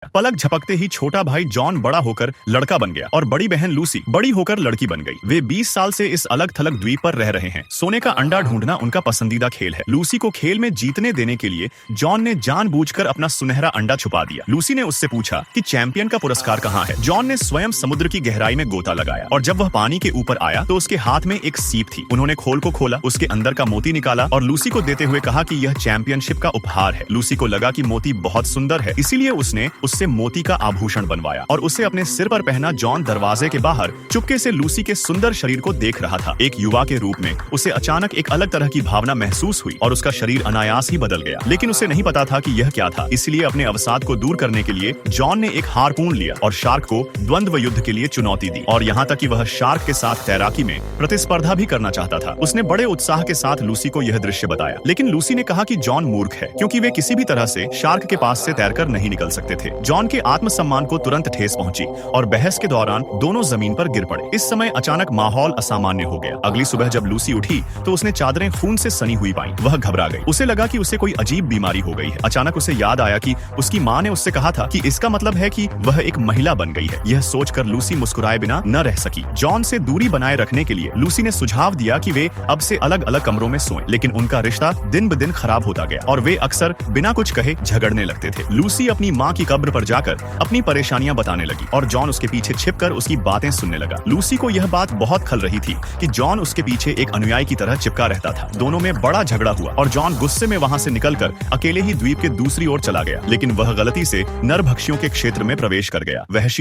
पलक झपकते ही छोटा भाई जॉन बड़ा होकर लड़का बन गया और बड़ी बहन लूसी बड़ी होकर लड़की बन गई। वे 20 साल से इस अलग थलग द्वीप पर रह रहे हैं। सोने का अंडा ढूंढना उनका पसंदीदा खेल है। लूसी को खेल में जीतने देने के लिए जॉन ने जानबूझकर अपना सुनहरा अंडा छुपा दिया। लूसी ने उससे पूछा कि चैंपियन का पुरस्कार कहाँ है। जॉन ने स्वयं समुद्र की गहराई में गोता लगाया और जब वह पानी के ऊपर आया तो उसके हाथ में एक सीप थी। उन्होंने खोल को खोला, उसके अंदर का मोती निकाला और लूसी को देते हुए कहा कि यह चैंपियनशिप का उपहार है। लूसी को लगा कि मोती बहुत सुंदर है, इसीलिए उसने उससे मोती का आभूषण बनवाया और उसे अपने सिर पर पहना। जॉन दरवाजे के बाहर चुपके से लूसी के सुंदर शरीर को देख रहा था। एक युवा के रूप में उसे अचानक एक अलग तरह की भावना महसूस हुई और उसका शरीर अनायास ही बदल गया। लेकिन उसे नहीं पता था कि यह क्या था, इसलिए अपने अवसाद को दूर करने के लिए जॉन ने एक हारपून लिया और शार्क को द्वंद्व युद्ध के लिए चुनौती दी। और यहाँ तक कि वह शार्क के साथ तैराकी में प्रतिस्पर्धा भी करना चाहता था। उसने बड़े उत्साह के साथ लूसी को यह दृश्य बताया, लेकिन लूसी ने कहा कि जॉन मूर्ख है, क्योंकि वे किसी भी तरह से शार्क के पास से तैरकर नहीं निकल सकते थे। जॉन के आत्मसम्मान को तुरंत ठेस पहुंची और बहस के दौरान दोनों जमीन पर गिर पड़े। इस समय अचानक माहौल असामान्य हो गया। अगली सुबह जब लूसी उठी तो उसने चादरें खून से सनी हुई पाई। वह घबरा गई। उसे लगा कि उसे कोई अजीब बीमारी हो गई है। अचानक उसे याद आया कि उसकी माँ ने उससे कहा था कि इसका मतलब है कि वह एक महिला बन गई है। यह सोचकर लूसी मुस्कुराए बिना न रह सकी। जॉन से दूरी बनाए रखने के लिए लूसी ने सुझाव दिया कि वे अब से अलग अलग कमरों में सोएं, लेकिन उनका रिश्ता दिन ब दिन खराब होता गया और वे अक्सर बिना कुछ कहे झगड़ने लगते थे। लूसी अपनी माँ की कब्र पर जाकर अपनी परेशानियां बताने लगी और जॉन उसके पीछे छिपकर उसकी बातें सुनने लगा। लूसी को यह बात बहुत खल रही थी कि जॉन उसके पीछे एक अनुयायी की तरह चिपका रहता था। दोनों में बड़ा झगड़ा हुआ और जॉन गुस्से में वहां से निकलकर अकेले ही द्वीप के दूसरी ओर चला गया, लेकिन वह गलती से नरभक्षियों के क्षेत्र में प्रवेश कर गया। वहशी